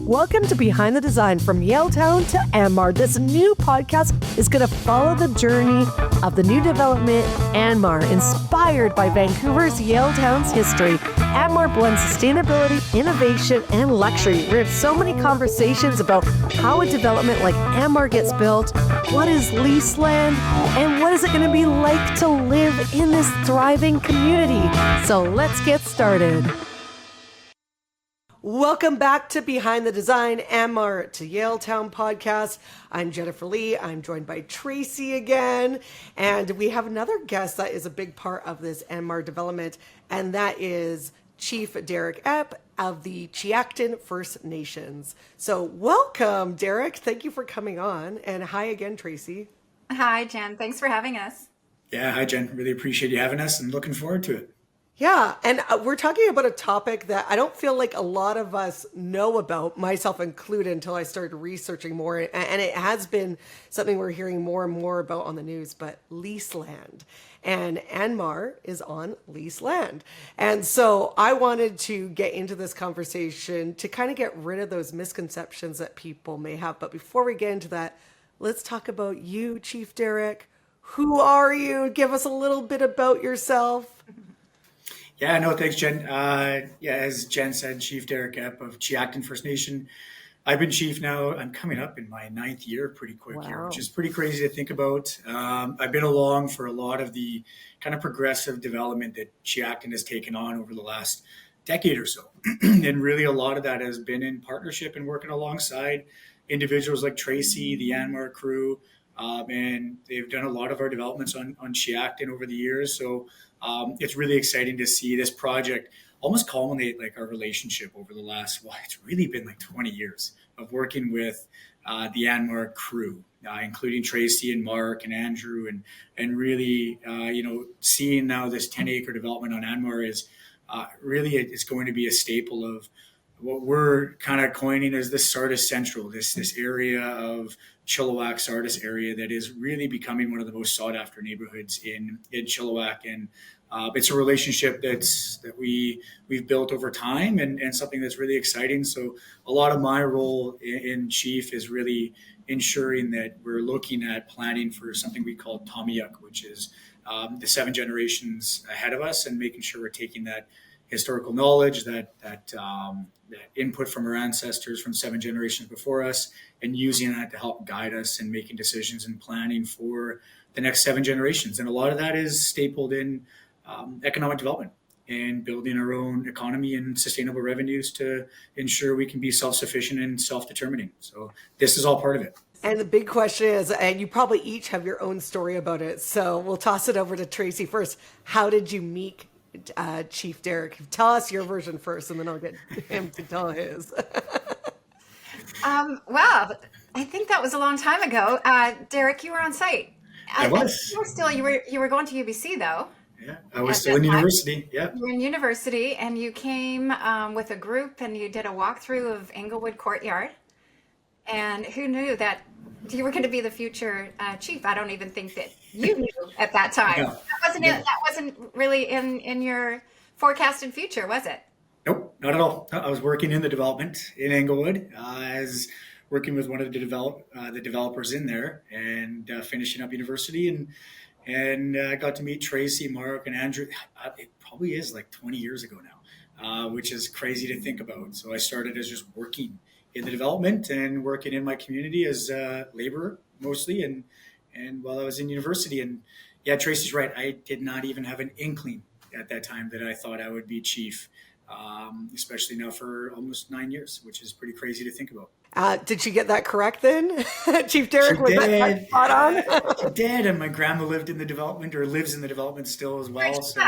Welcome to Behind the Design from Yaletown to Andmar. This new podcast is going to follow the journey of the new development, Andmar, inspired by Vancouver's Yaletown's history. Andmar blends sustainability, innovation, and luxury. We have so many conversations about how a development like Andmar gets built, what is lease land, and what is it going to be like to live in this thriving community. So let's get started. Welcome back to Behind the Design, Andmar to Yaletown podcast. I'm Jennifer Lee. I'm joined by Tracey again. And we have another guest that is a big part of this Andmar development, and that is Chief Derek Epp of the Tzeachten First Nations. So welcome, Derek. Thank you for coming on. And hi again, Tracey. Hi, Jen. Thanks for having us. Yeah, hi, Jen. Really appreciate you having us and looking forward to it. Yeah, and we're talking about a topic that I don't feel like a lot of us know about, myself included, until I started researching more. And it has been something we're hearing more and more about on the news, but lease land. And Andmar is on lease land. And so I wanted to get into this conversation to kind of get rid of those misconceptions that people may have. But before we get into that, let's talk about you, Chief Derek. Who are you? Give us a little bit about yourself. Yeah, no, thanks, Jen. As Jen said, Chief Derek Epp of Tzeachten First Nation. I've been chief now. I'm coming up in my 9th year pretty quick here, which is pretty crazy to think about. I've been along for a lot of the kind of progressive development that Tzeachten has taken on over the last decade or so. And really a lot of that has been in partnership and working alongside individuals like Tracey, the Andmar crew, and they've done a lot of our developments on Tzeachten over the years. So it's really exciting to see this project almost culminate like our relationship over the last, it's really been like 20 years of working with the Andmar crew, including Tracey and Mark and Andrew, and really, seeing now this 10-acre development on Andmar is really, it's going to be a staple of what we're kind of coining as the Sardis Central, this area of Chilliwack, Sardis area that is really becoming one of the most sought after neighborhoods in Chilliwack. And it's a relationship that we've built over time and something that's really exciting. So a lot of my role in Chief is really ensuring that we're looking at planning for something we call Tomiyuk, which is the 7 generations ahead of us, and making sure we're taking that historical knowledge, that input from our ancestors from 7 generations before us, and using that to help guide us in making decisions and planning for the next 7 generations. And a lot of that is stapled in economic development and building our own economy and sustainable revenues to ensure we can be self-sufficient and self-determining. So this is all part of it. And the big question is, and you probably each have your own story about it, so we'll toss it over to Tracey first. How did you meet Chief Derek? Tell us your version first, and then I'll get him to tell his. Well, I think that was a long time ago. Derek, you were on site. I was. You were going to UBC though. Yeah, I was still in university. Yeah. You were in university, and you came with a group, and you did a walkthrough of Englewood Courtyard. And who knew that you were going to be the future chief? I don't even think that you knew at that time. No. That wasn't really in your forecasted future, was it? Nope, not at all. I was working in the development in Englewood, as working with one of the developers in there, and finishing up university, and I got to meet Tracey, Mark, and Andrew. It probably is like 20 years ago now, which is crazy to think about. So I started as just working in the development and working in my community as a laborer mostly, and while I was in university. And yeah, Tracey's right. I did not even have an inkling at that time that I thought I would be chief, especially now for almost 9 years, which is pretty crazy to think about. Did she get that correct then? Chief Derek, was that spot on? She did, and my grandma lived in the development, or lives in the development still as well. So,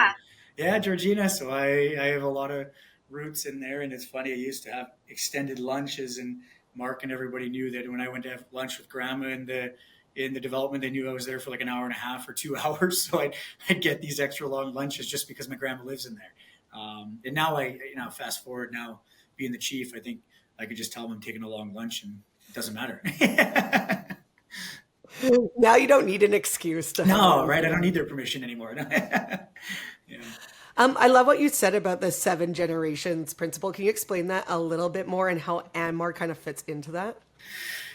yeah, Georgina. So I have a lot of roots in there, and it's funny. I used to have extended lunches, and Mark and everybody knew that when I went to have lunch with grandma in the development, they knew I was there for like an hour and a half or 2 hours. So I'd get these extra long lunches just because my grandma lives in there. And now fast forward now, being the chief, I think I could just tell them I'm taking a long lunch, and it doesn't matter. Now you don't need an excuse to. No, right? I don't need their permission anymore. Yeah. I love what you said about the 7 generations principle. Can you explain that a little bit more and how Andmar kind of fits into that?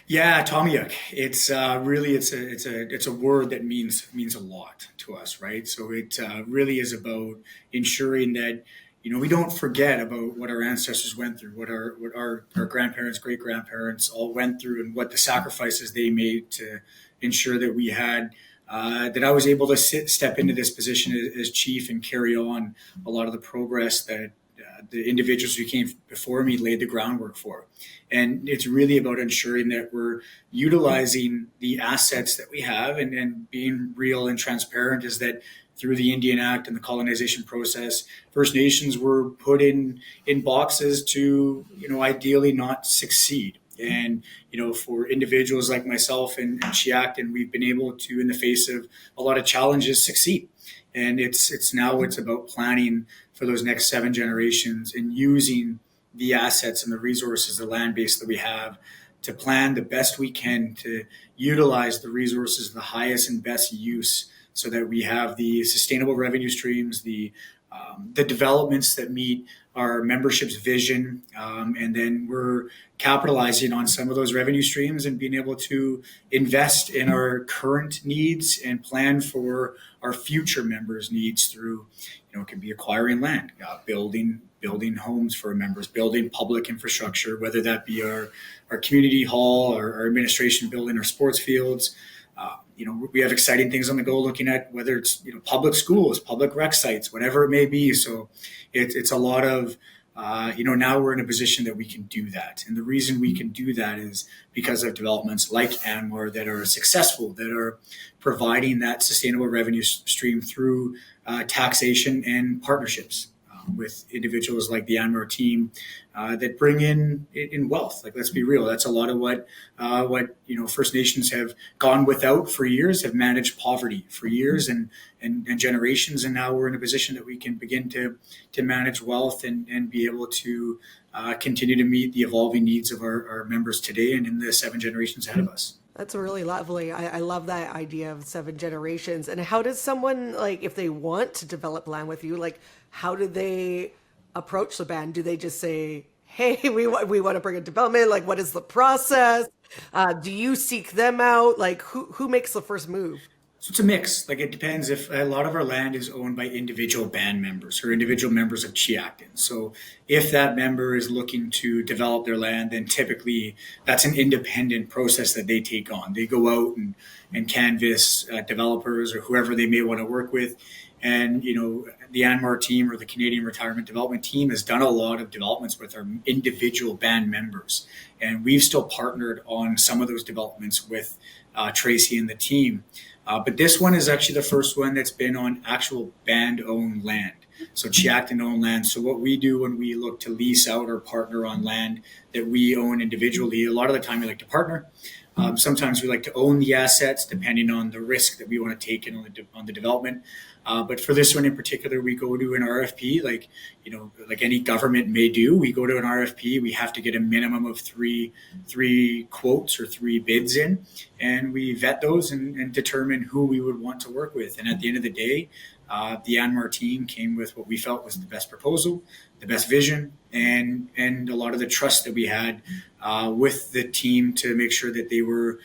Yeah, Tomyuk. It's really it's a word that means a lot to us, right? So it really is about ensuring that we don't forget about what our ancestors went through, what our grandparents, great grandparents all went through, and what the sacrifices they made to ensure that we had. That I was able to step into this position as chief and carry on a lot of the progress that the individuals who came before me laid the groundwork for. And it's really about ensuring that we're utilizing the assets that we have and being real and transparent is that through the Indian Act and the colonization process, First Nations were put in boxes to, ideally not succeed. And, for individuals like myself and Tzeachten, we've been able to, in the face of a lot of challenges, succeed. And it's about planning for those next 7 generations and using the assets and the resources, the land base that we have to plan the best we can to utilize the resources, the highest and best use so that we have the sustainable revenue streams, the developments that meet our membership's vision, and then we're capitalizing on some of those revenue streams and being able to invest in our current needs and plan for our future members' needs through, it can be acquiring land, building homes for our members, building public infrastructure, whether that be our community hall, our administration building, our sports fields. We have exciting things on the go looking at whether it's, public schools, public rec sites, whatever it may be. So it's a lot of, now we're in a position that we can do that. And the reason we can do that is because of developments like Andmar that are successful, that are providing that sustainable revenue stream through taxation and partnerships with individuals like the Andmar team that bring in wealth. Like, let's be real, that's a lot of what First Nations have gone without for years, have managed poverty for years and generations, and now we're in a position that we can begin to manage wealth and be able to continue to meet the evolving needs of our members today and in the 7 generations ahead of us. That's really lovely. I love that idea of 7 generations. And how does someone, like, if they want to develop land with you, like, how do they approach the band? Do they just say, hey, we want to bring a development? Like, what is the process? Do you seek them out? Like, who makes the first move? So it's a mix. Like, it depends. If a lot of our land is owned by individual band members or individual members of Tzeachten. So if that member is looking to develop their land, then typically that's an independent process that they take on. They go out and canvass developers or whoever they may want to work with. And, the Andmar team or the Canadian Retirement Development team has done a lot of developments with our individual band members. And we've still partnered on some of those developments with Tracey and the team. But this one is actually the first one that's been on actual band-owned land. So Tzeachten-owned land. So what we do when we look to lease out or partner on land that we own individually, a lot of the time we like to partner. Sometimes we like to own the assets depending on the risk that we want to take in on the development. But for this one in particular, we go to an RFP, like any government may do. We go to an RFP. We have to get a minimum of three quotes or 3 bids in, and we vet those and determine who we would want to work with. And at the end of the day, the Andmar team came with what we felt was the best proposal, the best vision, and a lot of the trust that we had with the team to make sure that they were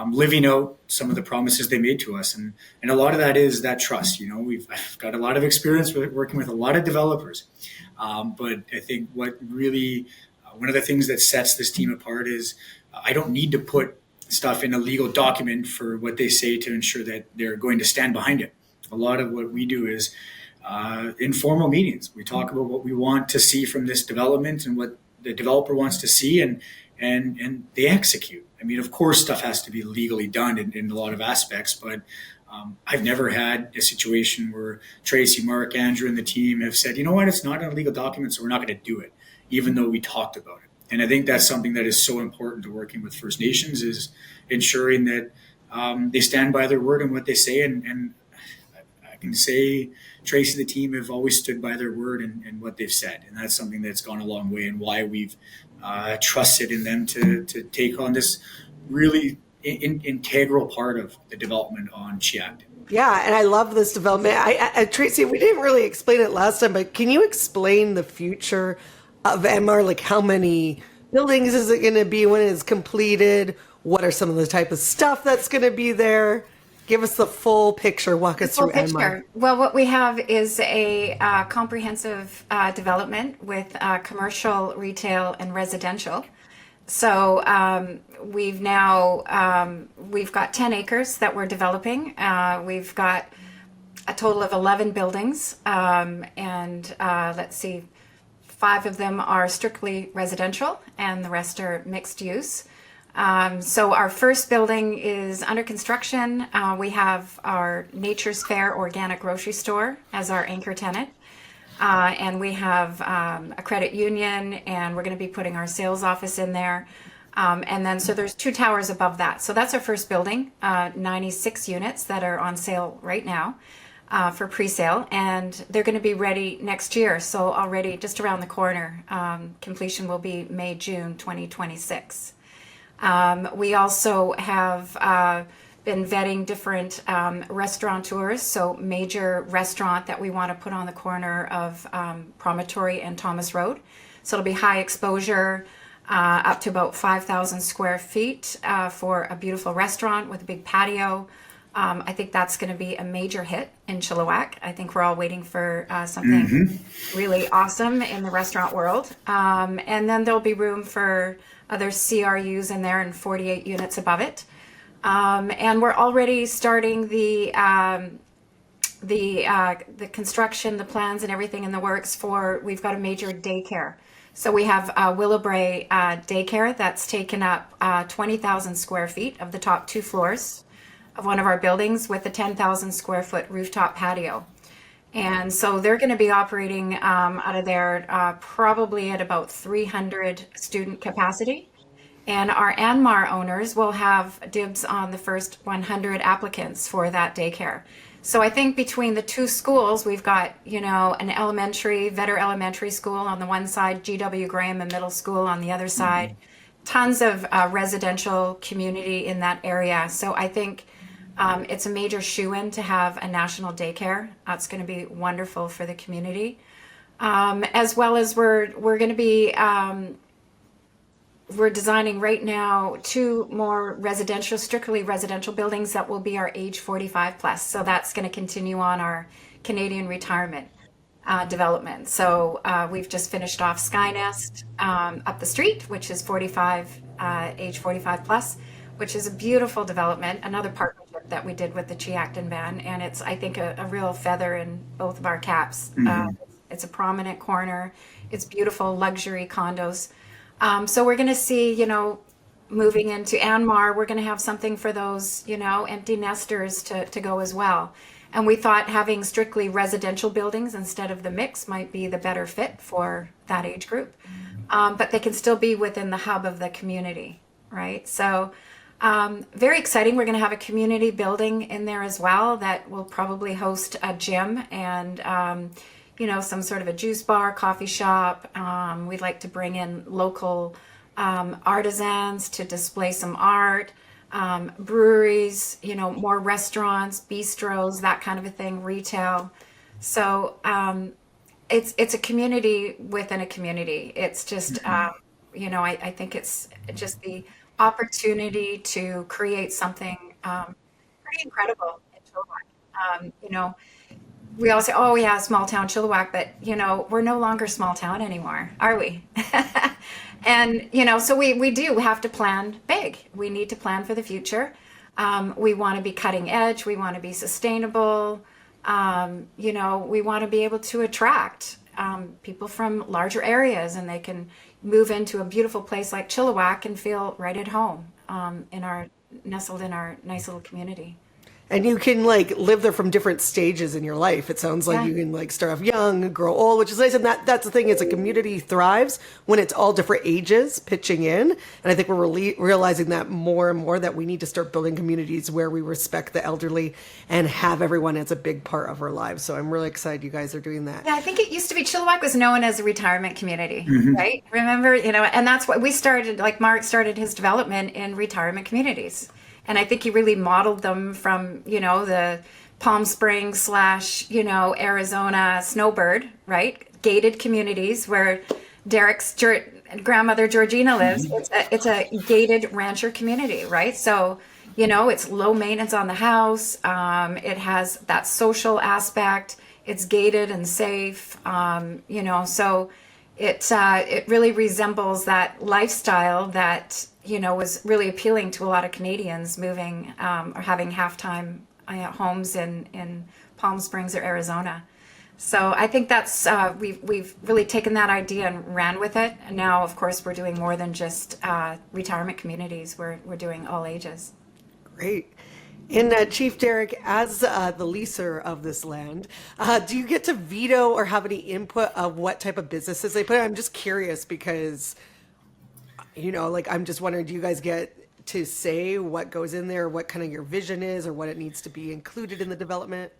living out some of the promises they made to us. And a lot of that is that trust. I've got a lot of experience with working with a lot of developers. But I think what really, one of the things that sets this team apart is I don't need to put stuff in a legal document for what they say to ensure that they're going to stand behind it. A lot of what we do is informal meetings. We talk about what we want to see from this development and what the developer wants to see, and they execute. I mean, of course, stuff has to be legally done in a lot of aspects, but I've never had a situation where Tracey, Mark, Andrew, and the team have said, you know what, it's not in a legal document, so we're not going to do it, even though we talked about it. And I think that's something that is so important to working with First Nations, is ensuring that they stand by their word and what they say. And I can say Tracey and the team have always stood by their word and what they've said. And that's something that's gone a long way, and why we've trusted in them to take on this really integral part of the development on Tzeachten. Yeah, and I love this development. Tracy, we didn't really explain it last time, but can you explain the future of Andmar? Like, how many buildings is it going to be when it's completed? What are some of the type of stuff that's going to be there? Give us the full picture. Walk us through Andmar. Well, what we have is a comprehensive development with commercial, retail, and residential. So we've got 10 acres that we're developing. We've got a total of 11 buildings, and let's see, 5 of them are strictly residential, and the rest are mixed use. So our first building is under construction. We have our Nature's Fair organic grocery store as our anchor tenant. And we have a credit union, and we're going to be putting our sales office in there. And then, so there's 2 towers above that. So that's our first building, 96 units that are on sale right now for pre-sale. And they're going to be ready next year. So already just around the corner, completion will be May, June 2026. We also have been vetting different restaurateurs, so major restaurant that we want to put on the corner of Promontory and Thomas Road. So it'll be high exposure, up to about 5,000 square feet for a beautiful restaurant with a big patio. I think that's going to be a major hit in Chilliwack. I think we're all waiting for something really awesome in the restaurant world. And then there'll be room for other CRUs in there and 48 units above it. And we're already starting the construction, the plans and everything in the works for, we've got a major daycare. So we have Willowbrae Daycare that's taken up 20,000 square feet of the top 2 floors of one of our buildings with a 10,000 square foot rooftop patio. And so they're going to be operating out of there probably at about 300 student capacity. And our Andmar owners will have dibs on the first 100 applicants for that daycare. So I think between the 2 schools, we've got, an elementary, Vetter Elementary School on the one side, G.W. Graham and Middle School on the other side, tons of residential community in that area. So I think it's a major shoe-in to have a national daycare. It's going to be wonderful for the community. As well as we're going to be, we're designing right now 2 more strictly residential buildings that will be our age 45 plus. So that's going to continue on our Canadian retirement development. So we've just finished off Skynest up the street, which is age 45 plus, which is a beautiful development, another partnership that we did with the Tzeachten band. And it's, I think, a real feather in both of our caps. It's a prominent corner. It's beautiful luxury condos. So we're going to see, moving into Andmar, we're going to have something for those, empty nesters to go as well. And we thought having strictly residential buildings instead of the mix might be the better fit for that age group. But they can still be within the hub of the community, right? So very exciting. We're going to have a community building in there as well that will probably host a gym and some sort of a juice bar, coffee shop. We'd like to bring in local artisans to display some art, breweries, more restaurants, bistros, that kind of a thing, retail. So it's a community within a community. It's just, I think it's just the opportunity to create something pretty incredible in Chilliwack. We all say, oh yeah, small town Chilliwack, but we're no longer small town anymore, are we? And so we do have to plan big. We need to plan for the future. We want to be cutting edge. We want to be sustainable. We want to be able to attract people from larger areas, and they can move into a beautiful place like Chilliwack and feel right at home, nestled in our nice little community. And you can live there from different stages in your life. It sounds like you can start off young, grow old, which is nice. And that's the thing, is a community thrives when it's all different ages pitching in. And I think we're realizing that more and more, that we need to start building communities where we respect the elderly and have everyone as a big part of our lives. So I'm really excited you guys are doing that. Yeah, I think it used to be Chilliwack was known as a retirement community, right? Remember, and that's what we started, Mark started his development in retirement communities. And I think he really modeled them from, the Palm Springs / Arizona snowbird, right? Gated communities where Derek's grandmother Georgina lives. It's a gated rancher community, right? So, it's low maintenance on the house. It has that social aspect. It's gated and safe. So it really resembles that lifestyle that was really appealing to a lot of Canadians moving or having half-time homes in Palm Springs or Arizona. So I think that's we've really taken that idea and ran with it. And now, of course, we're doing more than just retirement communities. We're doing all ages. Great. And Chief Derek, as the leaser of this land, do you get to veto or have any input of what type of businesses they put in? I'm just curious because, I'm just wondering, do you guys get to say what goes in there, what kind of your vision is, or what it needs to be included in the development?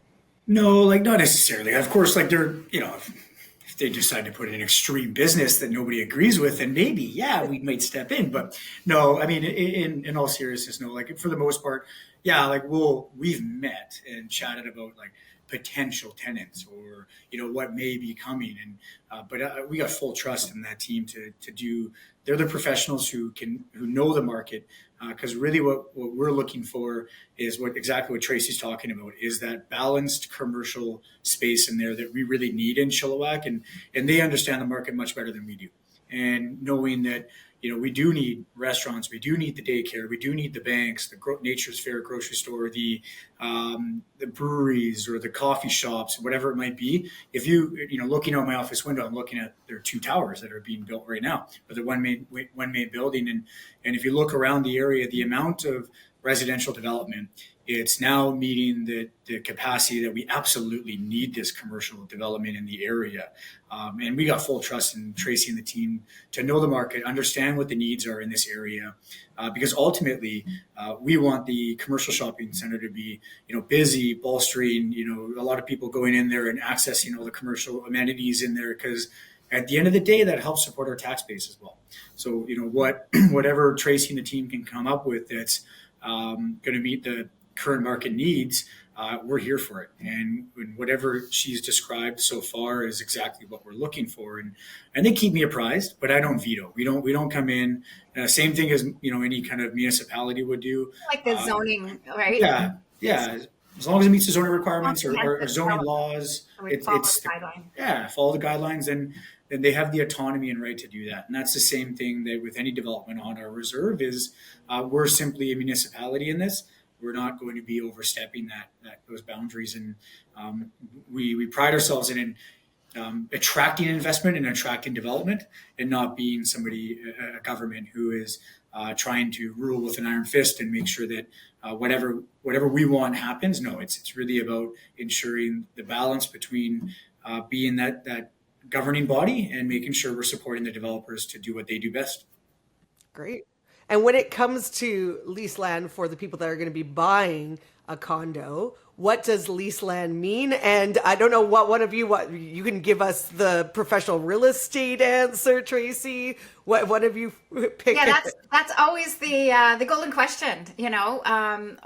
No, like not necessarily. Of course, like they're, if they decide to put in an extreme business that nobody agrees with, then maybe, yeah, we might step in. But no, I mean, in all seriousness, no, like for the most part, yeah, like we've met and chatted about like potential tenants or, what may be coming. And, but we got full trust in that team to do, they're the professionals who know the market. Because really what we're looking for is exactly what Tracey's talking about is that balanced commercial space in there that we really need in Chilliwack. And they understand the market much better than we do. And knowing that, we do need restaurants, we do need the daycare, we do need the banks, the Nature's Fair grocery store, the breweries or the coffee shops, whatever it might be. If looking out my office window, I'm looking at there are 2 towers that are being built right now, but the one main building. And if you look around the area, the amount of residential development, it's now meeting the capacity that we absolutely need this commercial development in the area. And we got full trust in Tracey and the team to know the market, understand what the needs are in this area, because ultimately we want the commercial shopping center to be, busy, bolstering, a lot of people going in there and accessing all the commercial amenities in there, because at the end of the day, that helps support our tax base as well. So, whatever Tracey and the team can come up with that's going to meet the current market needs, we're here for it. And whatever she's described so far is exactly what we're looking for. And they keep me apprised, but I don't veto. We don't come in. Same thing as any kind of municipality would do. Like the zoning, right? Yeah. As long as it meets the zoning requirements or zoning laws, Follow the guideline. Yeah, follow the guidelines, and they have the autonomy and right to do that. And that's the same thing that with any development on our reserve is we're simply a municipality in this. We're not going to be overstepping those boundaries, and we pride ourselves in attracting investment and attracting development, and not being a government who is trying to rule with an iron fist and make sure that whatever we want happens. No, it's really about ensuring the balance between being that governing body and making sure we're supporting the developers to do what they do best. Great. And when it comes to lease land for the people that are going to be buying a condo, what does lease land mean? And I don't know what you can give us the professional real estate answer, Tracey. What have you picked? Yeah, that's always the golden question.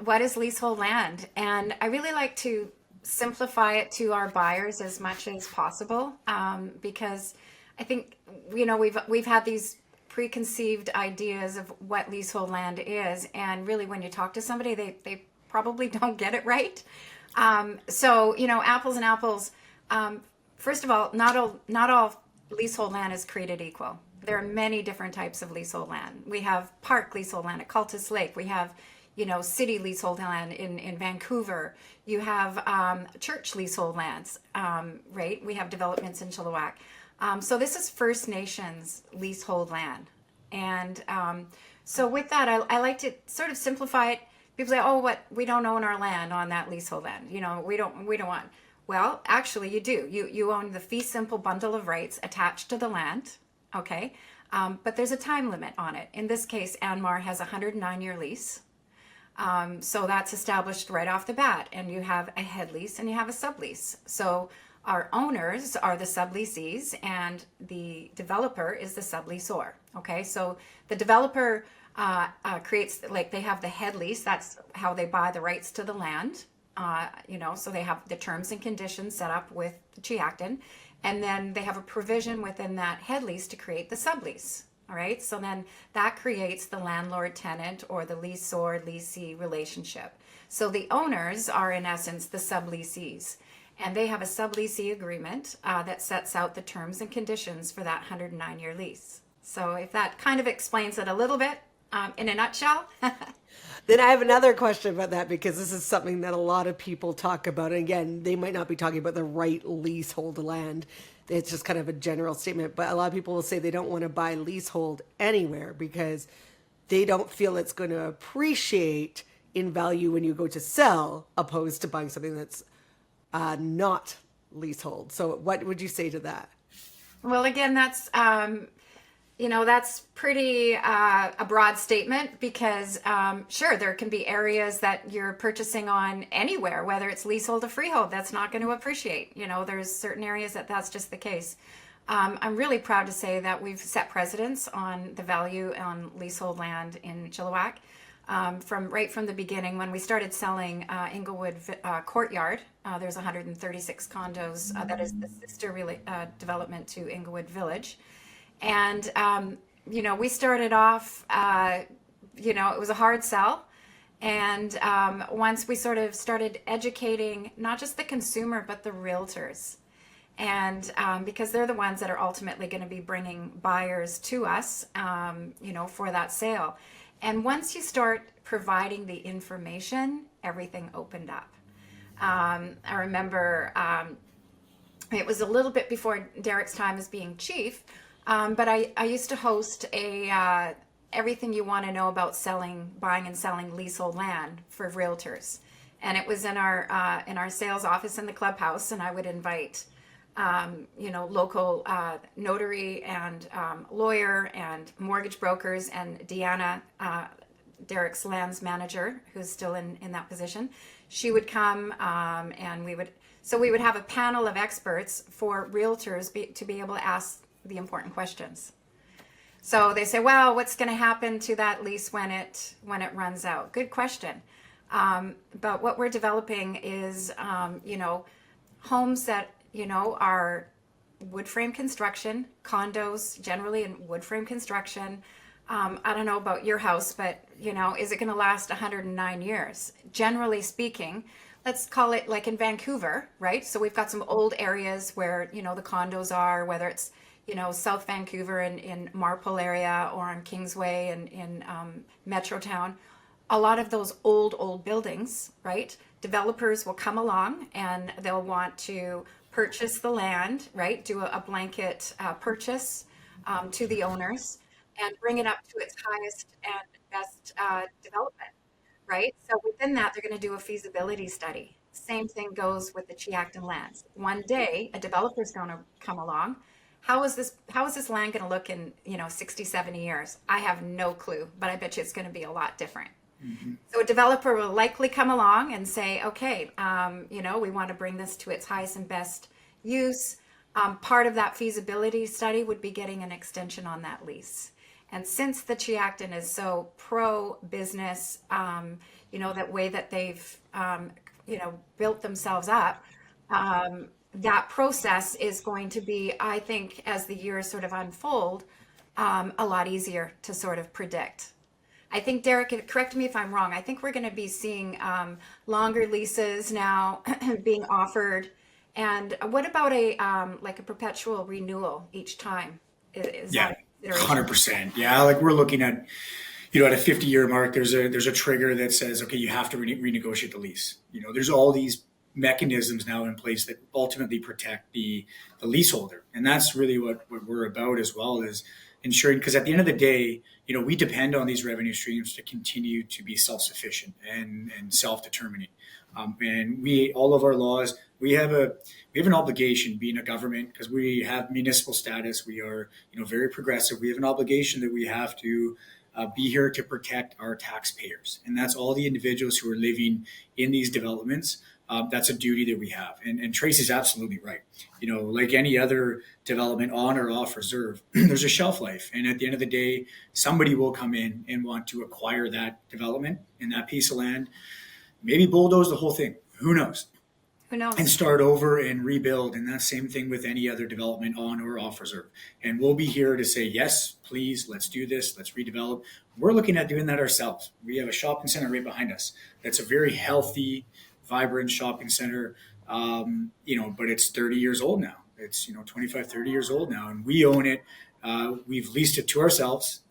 What is leasehold land? And I really like to simplify it to our buyers as much as possible, because I think we've had these preconceived ideas of what leasehold land is, and really when you talk to somebody they probably don't get it right. So apples and apples. First of all, not all leasehold land is created equal. There are many different types of leasehold land. We have park leasehold land at Cultus Lake. We have city leasehold land in Vancouver. You have church leasehold lands, right? We have developments in Chilliwack. So this is First Nations leasehold land. And so with that, I like to sort of simplify it. People say, oh, we don't own our land on that leasehold land. We don't want. Well, actually you do. You own the fee simple bundle of rights attached to the land. Okay. But there's a time limit on it. In this case, Andmar has a 109-year lease. So that's established right off the bat. And you have a head lease and you have a sublease. So our owners are the subleasees and the developer is the subleasor. Okay, so the developer creates, like they have the head lease, that's how they buy the rights to the land. So they have the terms and conditions set up with the Tzeachten, and then they have a provision within that head lease to create the sublease. All right, so then that creates the landlord tenant or the leaseor leasee relationship. So the owners are in essence the subleasees, and they have a subleasee agreement that sets out the terms and conditions for that 109-year lease. So if that kind of explains it a little bit in a nutshell. Then I have another question about that, because this is something that a lot of people talk about. And again, they might not be talking about the right leasehold land. It's just kind of a general statement. But a lot of people will say they don't want to buy leasehold anywhere because they don't feel it's going to appreciate in value when you go to sell, opposed to buying something that's not leasehold. So what would you say to that? Well, again, that's pretty a broad statement, because sure, there can be areas that you're purchasing on anywhere, whether it's leasehold or freehold, that's not going to appreciate. There's certain areas that's just the case. I'm really proud to say that we've set precedents on the value on leasehold land in Chilliwack. From the beginning, when we started selling Inglewood Courtyard, there's 136 condos. That is the sister development to Inglewood Village. And, we started off, it was a hard sell. And once we sort of started educating not just the consumer, but the realtors. And because they're the ones that are ultimately going to be bringing buyers to us, for that sale. And once you start providing the information, everything opened up. I remember it was a little bit before Derek's time as being chief, but I used to host a everything you want to know about buying and selling leasehold land for realtors. And it was in our sales office in the clubhouse, and I would invite local notary and lawyer and mortgage brokers, and Deanna, Derek's lands manager, who's still in that position. She would come, and we would have a panel of experts for realtors to be able to ask the important questions. So they say, well, what's going to happen to that lease when it runs out? Good question. But what we're developing is, homes that are wood frame construction, condos generally in wood frame construction. I don't know about your house, but is it going to last 109 years? Generally speaking, let's call it like in Vancouver, right? So we've got some old areas where, the condos are, whether it's, South Vancouver in Marpole area or on Kingsway and in Metrotown. A lot of those old buildings, right? Developers will come along and they'll want to purchase the land, right? Do a blanket purchase to the owners and bring it up to its highest and best development, right? So within that, they're going to do a feasibility study. Same thing goes with the Tzeachten lands. One day, a developer's going to come along. How is this land going to look in 60, 70 years? I have no clue, but I bet you it's going to be a lot different. Mm-hmm. So a developer will likely come along and say, okay, we want to bring this to its highest and best use. Part of that feasibility study would be getting an extension on that lease. And since the Tzeachten is so pro-business, that way that they've, built themselves up, that process is going to be, I think, as the years sort of unfold, a lot easier to sort of predict. I think, Derek, correct me if I'm wrong, I think we're going to be seeing longer leases now being offered. And what about a perpetual renewal each time? Yeah, 100%. Yeah, like we're looking at, at a 50-year mark, there's a trigger that says, okay, you have to renegotiate the lease. There's all these mechanisms now in place that ultimately protect the leaseholder. And that's really what we're about as well, is ensuring, because at the end of the day, we depend on these revenue streams to continue to be self-sufficient and self-determining. And all of our laws, we have an obligation, being a government, because we have municipal status. We are, very progressive. We have an obligation that we have to be here to protect our taxpayers. And that's all the individuals who are living in these developments. That's a duty that we have. And Tracey's absolutely right. Like any other development on or off reserve, there's a shelf life. And at the end of the day, somebody will come in and want to acquire that development and that piece of land, maybe bulldoze the whole thing, Who knows? Who knows? And start over and rebuild. And that's same thing with any other development on or off reserve. And we'll be here to say, yes, please, let's do this. Let's redevelop. We're looking at doing that ourselves. We have a shopping center right behind us. That's a very healthy, vibrant shopping center. But it's 30 years old now. It's, 25, 30 years old now, and we own it. We've leased it to ourselves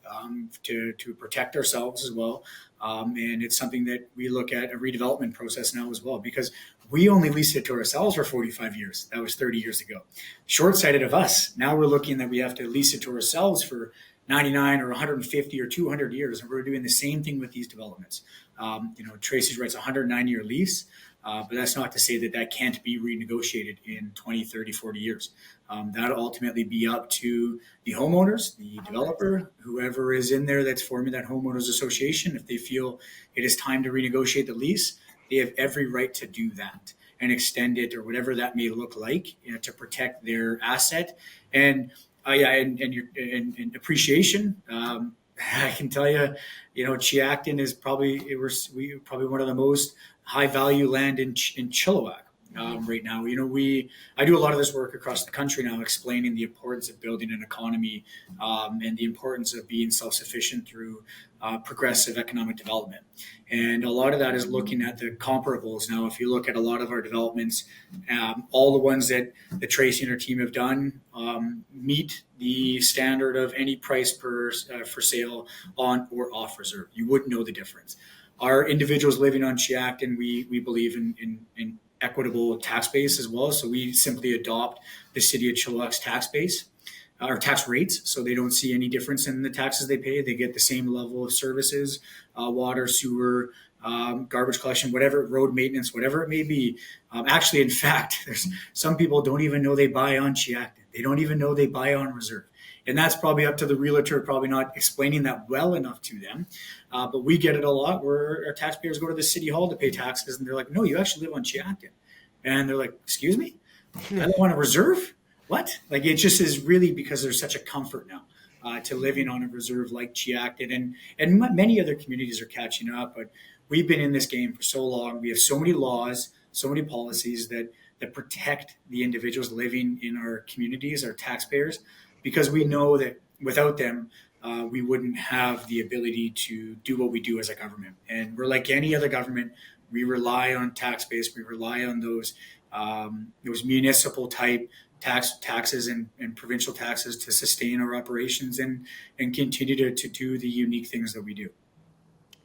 to protect ourselves as well. And it's something that we look at a redevelopment process now as well, because we only leased it to ourselves for 45 years. That was 30 years ago. Short-sighted of us. Now we're looking that we have to lease it to ourselves for 99 or 150 or 200 years. And we're doing the same thing with these developments. Tracey writes a 109-year lease. But that's not to say that can't be renegotiated in 20, 30, 40 years. That'll ultimately be up to the homeowners, the developer, whoever is in there that's forming that homeowners association. If they feel it is time to renegotiate the lease, they have every right to do that and extend it or whatever that may look like, to protect their asset. And and appreciation. I can tell you, Tzeachten is probably one of the most high value land in Chilliwack right now. I do a lot of this work across the country now, explaining the importance of building an economy and the importance of being self-sufficient through progressive economic development. And a lot of that is looking at the comparables. Now, if you look at a lot of our developments, all the ones that Tracey and her team have done meet the standard of any price for sale on or off reserve. You wouldn't know the difference. Our individuals living on Tzeachten, we believe in equitable tax base as well. So we simply adopt the city of Chilliwack's tax base or tax rates. So they don't see any difference in the taxes they pay. They get the same level of services, water, sewer, garbage collection, whatever, road maintenance, whatever it may be. Actually, in fact, there's some people don't even know they buy on Tzeachten. They don't even know they buy on reserve. And that's probably up to the realtor, probably not explaining that well enough to them. But we get it a lot where our taxpayers go to the city hall to pay taxes, and they're like, no, you actually live on Tzeachten. And they're like, excuse me? I don't want a reserve? What? Like, it just is really because there's such a comfort now to living on a reserve like Tzeachten. And many other communities are catching up, but we've been in this game for so long. We have so many laws, so many policies that protect the individuals living in our communities, our taxpayers, because we know that without them, we wouldn't have the ability to do what we do as a government. And we're like any other government. We rely on tax base. We rely on those municipal type taxes and provincial taxes to sustain our operations and continue to do the unique things that we do.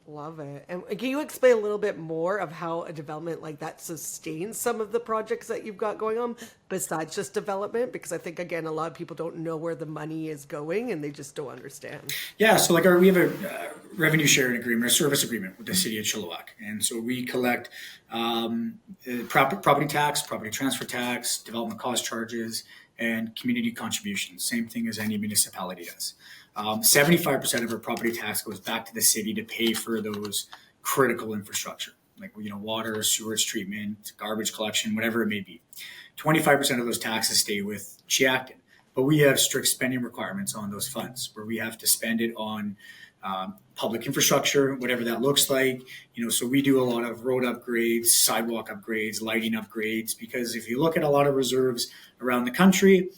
Love it. And can you explain a little bit more of how a development like that sustains some of the projects that you've got going on besides just development? Because I think, again, a lot of people don't know where the money is going and they just don't understand. Yeah. So we have a revenue sharing agreement, a service agreement with the city of Chilliwack. And so we collect property tax, property transfer tax, development cost charges, and community contributions. Same thing as any municipality does. 75% of our property tax goes back to the city to pay for those critical infrastructure, like water, sewage treatment, garbage collection, whatever it may be. 25% of those taxes stay with Tzeachten, but we have strict spending requirements on those funds where we have to spend it on public infrastructure, whatever that looks like. So we do a lot of road upgrades, sidewalk upgrades, lighting upgrades, because if you look at a lot of reserves around the country,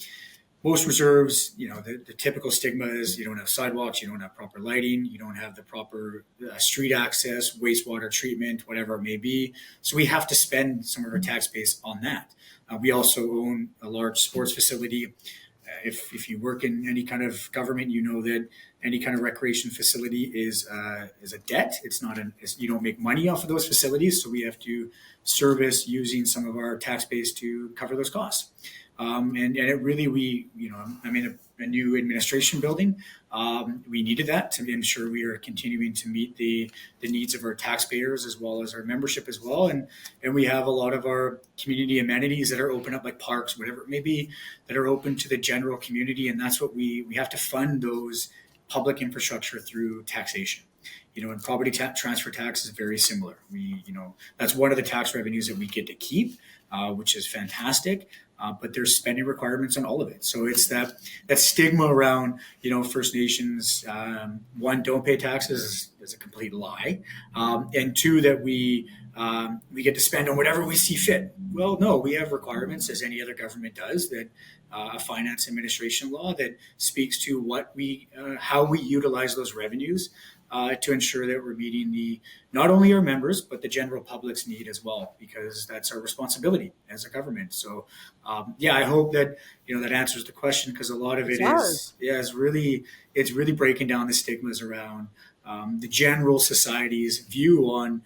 most reserves, the typical stigma is you don't have sidewalks, you don't have proper lighting, you don't have the proper street access, wastewater treatment, whatever it may be. So we have to spend some of our tax base on that. We also own a large sports facility. If you work in any kind of government, you know that any kind of recreation facility is a debt. You don't make money off of those facilities, so we have to service using some of our tax base to cover those costs. And it really, I'm in a new administration building. We needed that to ensure we are continuing to meet the needs of our taxpayers as well as our membership as well. And we have a lot of our community amenities that are open up, like parks, whatever it may be, that are open to the general community. And that's what we have to fund those public infrastructure through taxation. And property transfer tax is very similar. That's one of the tax revenues that we get to keep, which is fantastic. But there's spending requirements on all of it. So it's that stigma around, First Nations, one, don't pay taxes is a complete lie. And two, that we we get to spend on whatever we see fit. Well, no, we have requirements, as any other government does, that a finance administration law that speaks to how we utilize those revenues to ensure that we're meeting not only our members but the general public's need as well, because that's our responsibility as a government. So, I hope that that answers the question, because a lot of it is it's really breaking down the stigmas around the general society's view on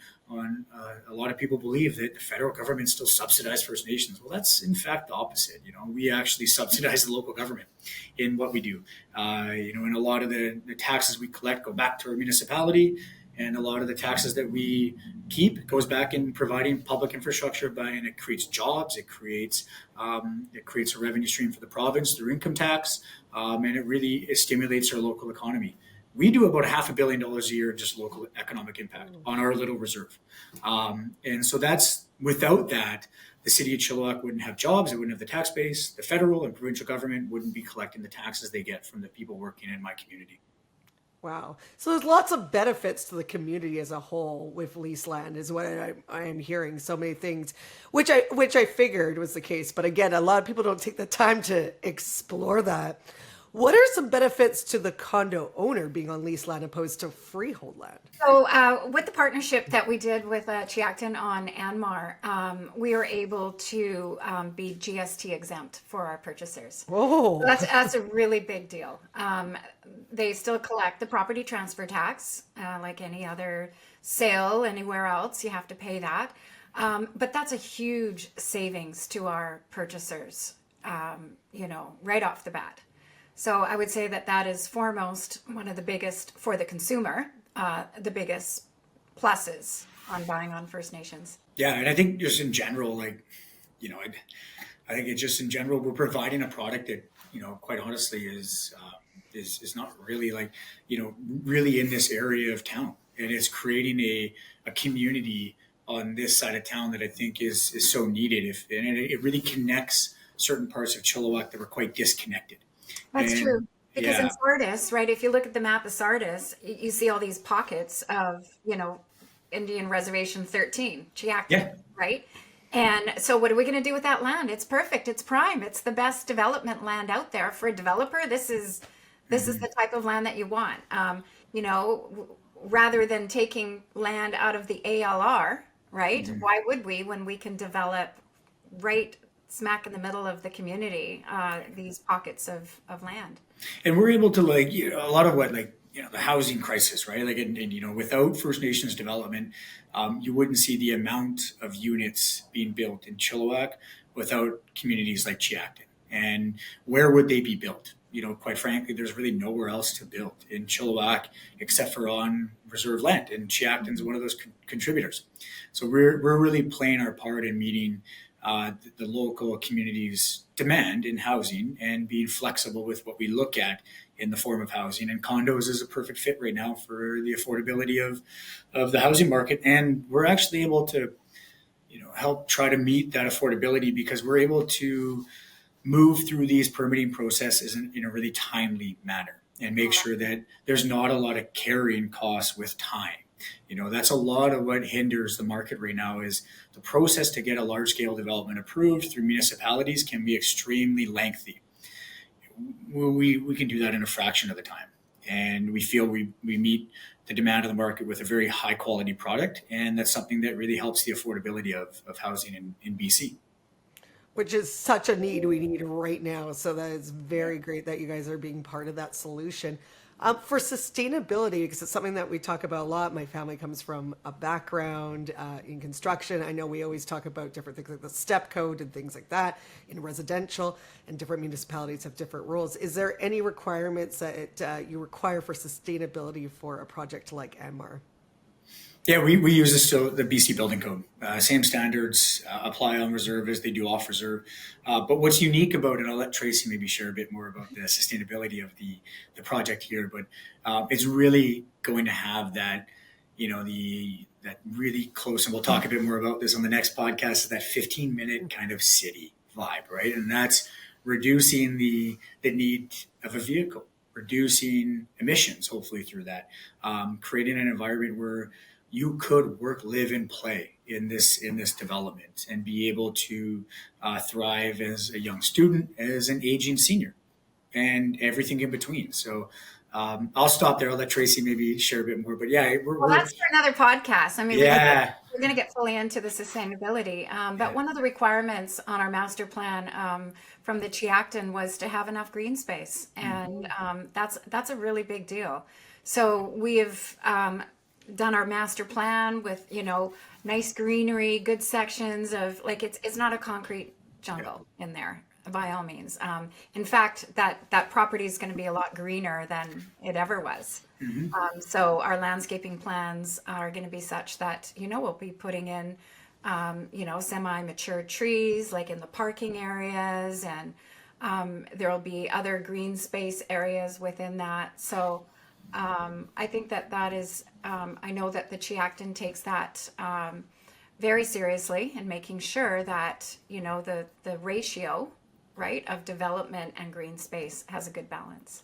a lot of people believe that the federal government still subsidizes First Nations. Well, that's in fact the opposite. We actually subsidize the local government in what we do. And a lot of the taxes we collect go back to our municipality, and a lot of the taxes that we keep goes back in providing public infrastructure, and it creates jobs. It creates a revenue stream for the province through income tax, and it stimulates our local economy. We do about $500 million a year in just local economic impact on our little reserve. And so without that, the city of Chilliwack wouldn't have jobs, it wouldn't have the tax base, the federal and provincial government wouldn't be collecting the taxes they get from the people working in my community. Wow. So there's lots of benefits to the community as a whole with lease land, is what I am hearing. So many things, which I figured was the case. But again, a lot of people don't take the time to explore that. What are some benefits to the condo owner being on lease land opposed to freehold land? So with the partnership that we did with Tzeachten on Andmar, we were able to be GST exempt for our purchasers. Oh, So that's a really big deal. They still collect the property transfer tax, like any other sale anywhere else. You have to pay that. But that's a huge savings to our purchasers, right off the bat. So I would say that is foremost one of the biggest, for the consumer, the biggest pluses on buying on First Nations. Yeah, and I think just in general, I think it's just in general, we're providing a product that, quite honestly is not really really in this area of town. And it's creating a community on this side of town that I think is so needed. And it really connects certain parts of Chilliwack that were quite disconnected. That's true. Because in Sardis, right, if you look at the map of Sardis, you see all these pockets of, Indian Reservation 13, Tzeachten, right? And so what are we going to do with that land? It's perfect. It's prime. It's the best development land out there for a developer. This is the type of land that you want. Rather than taking land out of the ALR, right? Why would we, when we can develop right smack in the middle of the community, these pockets of land? And we're able to a lot of the housing crisis, right? And without First Nations development, you wouldn't see the amount of units being built in Chilliwack without communities like Tzeachten. And where would they be built? Quite frankly, there's really nowhere else to build in Chilliwack except for on reserve land. And Tzeachten's one of those contributors. So we're really playing our part in meeting the local community's demand in housing and being flexible with what we look at in the form of housing. And condos is a perfect fit right now for the affordability of the housing market. And we're actually able to, help try to meet that affordability because we're able to move through these permitting processes in a really timely manner and make sure that there's not a lot of carrying costs with time. That's a lot of what hinders the market right now is the process to get a large scale development approved through municipalities can be extremely lengthy. We can do that in a fraction of the time. And we feel we meet the demand of the market with a very high quality product. And that's something that really helps the affordability of housing in BC. which is such a need we need right now. So that is very great that you guys are being part of that solution. For sustainability, because it's something that we talk about a lot. My family comes from a background in construction. I know we always talk about different things like the step code and things like that in residential, and different municipalities have different rules. Is there any requirements that you require for sustainability for a project like Andmar? Yeah, we use this, so the BC Building Code. Same standards apply on reserve as they do off reserve. But what's unique about it, I'll let Tracey maybe share a bit more about the sustainability of the project here, but it's really going to have that, that really close, and we'll talk a bit more about this on the next podcast, that 15-minute kind of city vibe, right? And that's reducing the need of a vehicle, reducing emissions, hopefully through that, creating an environment where you could work, live, and play in this development and be able to thrive as a young student, as an aging senior, and everything in between. So I'll stop there. I'll let Tracey maybe share a bit more. But yeah, Well, that's for another podcast. I mean, yeah. we're going to get fully into the sustainability. But one of the requirements on our master plan from the Tzeachten was to have enough green space. And that's a really big deal. So we have done our master plan with, nice greenery, good sections of, like, it's not a concrete jungle in there by all means. In fact, that property is going to be a lot greener than it ever was. So our landscaping plans are going to be such that, we'll be putting in, semi-mature trees, like in the parking areas, and there'll be other green space areas within that. So I think that is, I know that the Tzeachten takes that very seriously, and making sure that, the ratio, right, of development and green space has a good balance.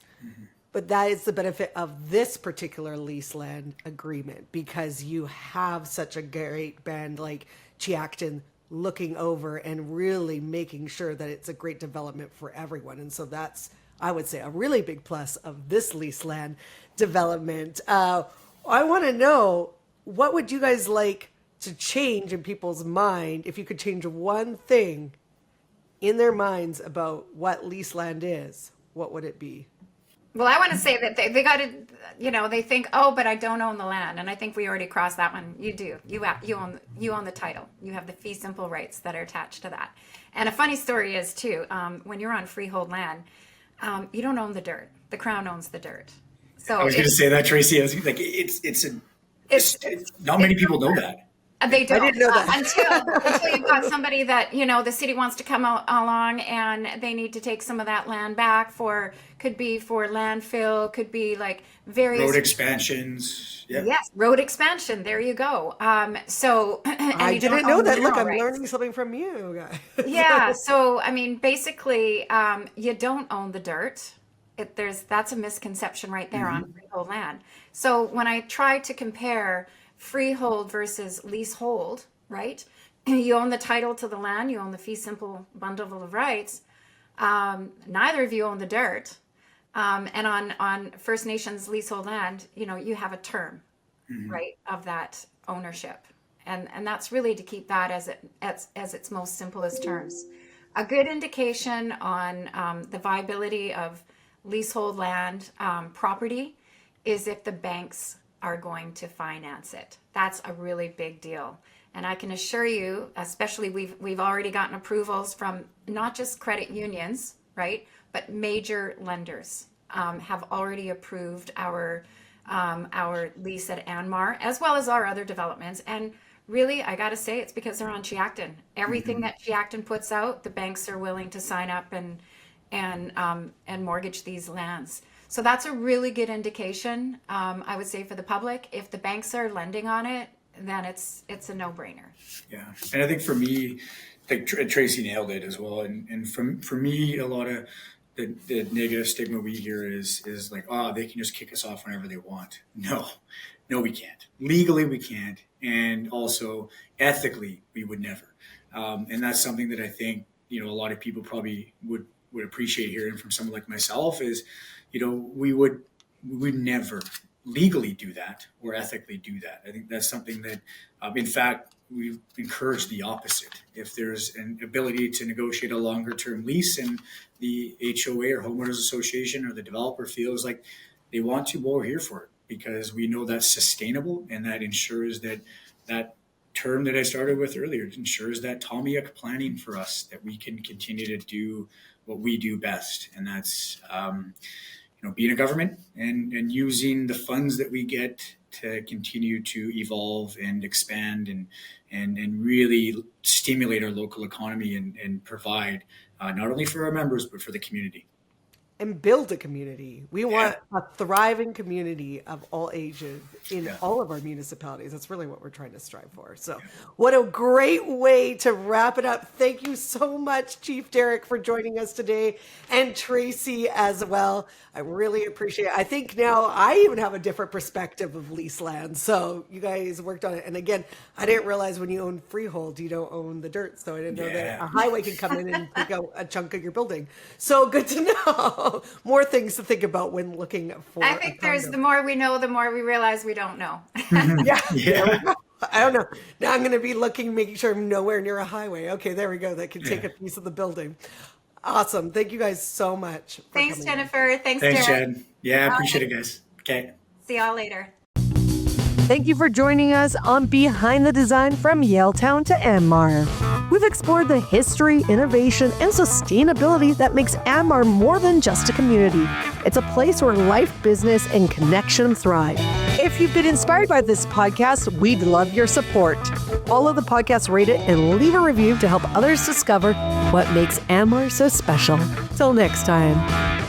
But that is the benefit of this particular lease land agreement, because you have such a great band like Tzeachten looking over and really making sure that it's a great development for everyone. And so that's, I would say, a really big plus of this lease land development. I want to know, what would you guys like to change in people's mind if you could change one thing in their minds about what lease land is? What would it be? Well, I want to say that they got to, they think, oh, but I don't own the land. And I think we already crossed that one. You do. You own the title. You have the fee simple rights that are attached to that. And a funny story is, too, when you're on freehold land, you don't own the dirt. The Crown owns the dirt. So I was going to say that, Tracey. I was like, not many people know that. They don't. I didn't know that. Until you've got somebody that, the city wants to come along and they need to take some of that land back could be for landfill, could be like various road expansions. Yeah. Yes, road expansion. There you go. So I didn't know that. Look, I'm learning something from you guys. Yeah. So, I mean, basically, you don't own the dirt. That's a misconception right there on freehold land. So when I try to compare freehold versus leasehold, right? You own the title to the land, you own the fee simple bundle of rights. Neither of you own the dirt. And on First Nations leasehold land, you have a term, right, of that ownership. And that's really to keep that as its most simplest terms. A good indication on the viability of leasehold land property is if the banks are going to finance it. That's a really big deal. And I can assure you, especially we've already gotten approvals from not just credit unions, right, but major lenders have already approved our lease at Andmar, as well as our other developments. And really, I got to say, it's because they're on Tzeachten. Everything that Tzeachten puts out, the banks are willing to sign up and mortgage these lands. So that's a really good indication, I would say, for the public. If the banks are lending on it, then it's a no-brainer. Yeah, and I think for me, like Tracey nailed it as well. And for me, a lot of the negative stigma we hear is like, oh, they can just kick us off whenever they want. No, we can't. Legally, we can't, and also ethically, we would never. And that's something that I think a lot of people probably would appreciate hearing from someone like myself is, we would never legally do that or ethically do that. I think that's something that, in fact, we encourage the opposite. If there's an ability to negotiate a longer term lease and the HOA or homeowners association or the developer feels like they want to, well, we're here for it, because we know that's sustainable and that ensures that term that I started with earlier, it ensures that Tamiak planning for us, that we can continue to do what we do best. And that's, being a government and using the funds that we get to continue to evolve and expand and really stimulate our local economy and provide not only for our members, but for the community. and build a community. We want a thriving community of all ages in all of our municipalities. That's really what we're trying to strive for. So what a great way to wrap it up. Thank you so much, Chief Derek, for joining us today, and Tracey as well. I really appreciate it. I think now I even have a different perspective of lease land. So you guys worked on it. And again, I didn't realize when you own freehold, you don't own the dirt. So I didn't know that a highway can come in and take out a chunk of your building. So good to know. More things to think about when looking for. I think there's the more we know, the more we realize we don't know. Yeah. I don't know. Now I'm going to be looking, making sure I'm nowhere near a highway. Okay, there we go. That can take a piece of the building. Awesome. Thank you guys so much. Thanks, Jennifer. Thanks, Thanks, Derek. Jen. Yeah, I appreciate it, guys. Okay. See y'all later. Thank you for joining us on Behind the Design from Yaletown to Andmar. We've explored the history, innovation, and sustainability that makes Andmar more than just a community. It's a place where life, business, and connection thrive. If you've been inspired by this podcast, we'd love your support. Follow the podcast, rate it, and leave a review to help others discover what makes Andmar so special. Till next time.